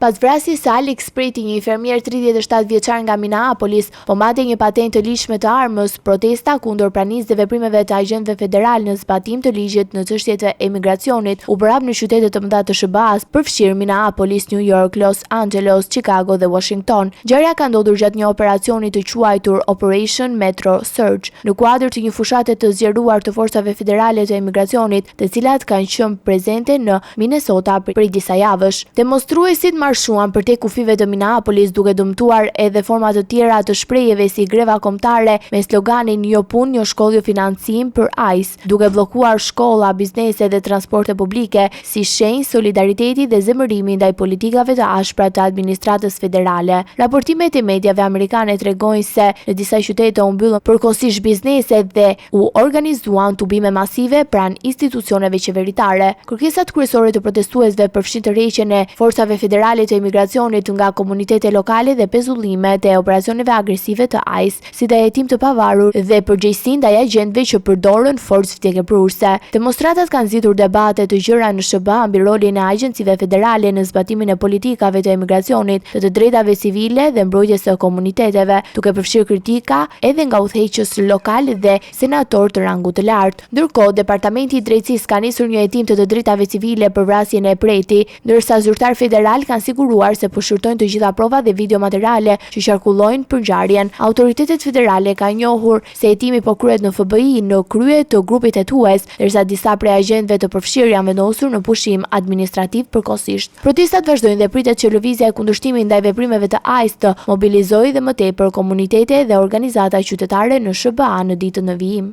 Pas vrasjes së Alex Preti, një infermier 37 vjeçar nga Minneapolis, po madje një patentë të ligjshme të armës, protesta kundër pranisë dhe veprimeve të agjentëve federal në zbatim të ligjit në çështjet e emigracionit u bërap në qytete të mëdha të SBA-s, përfshirë Minneapolis, New York, Los Angeles, Chicago dhe Washington. Ngjarja ka ndodhur gjatë një operacioni të quajtur Operation Metro Surge, në kuadër të një fushate të zgjeruar të forcave federale të emigracionit, të cilat kanë qenë prezente në Minnesota prej disa javësh. Demonstruesit marshuan përtej kufive të Minneapolis duke dëmtuar edhe forma të tjera të shprehjeve si greva kombëtare me sloganin "Jo punë, jo shkollë, jo financim" për ICE, duke bllokuar shkolla, biznese dhe transporte publike si shenjë solidariteti dhe zemërimi ndaj politikave të ashpra të administratës federale. Raportimet e mediave amerikane tregojnë se në disa qytete u mbyllën përkohësisht bizneset dhe u organizuan tubime masive pranë institucioneve qeveritare. Kërkesat kryesore të protestuesve përfshin tërheqjen e forcave federale të emigracionit nga komunitete lokale dhe pezullimet e operacioneve agresive të ICE, si dhe hetim të pavarur dhe përgjegjësinë ndaj agjentëve që përdorën forcë vdekjeprurse. Demonstratat kanë zgjitur debate të gjëra në SBA mbi rolin e agjencive federale në zbatimin e politikave të emigracionit, të drejtave civile dhe mbrojtjes së komuniteteve, duke përfshirë kritika edhe nga udhëheqës lokal dhe senator të rangut të lartë. Ndërkohë, Departamenti i Drejtësisë ka nisur një hetim të drejtave civile për vrasjen e Preti, ndërsa zyrtar federal kanë siguruar se po shqyrtojnë të gjitha provat dhe videomateriale që qarkullojnë për ngjarjen. Autoritetet federale kanë njohur se hetimi po kryhet në FBI në krye të grupit hetues, ndërsa disa prej agjentëve të përfshirë janë vendosur në pushim administrativ përkohësisht. Protestat vazhdojnë dhe pritet që lëvizja e kundërshtimit ndaj veprimeve të ICE të mobilizojë dhe më tepër komunitete dhe organizata qytetare në SBA në ditën e vijim.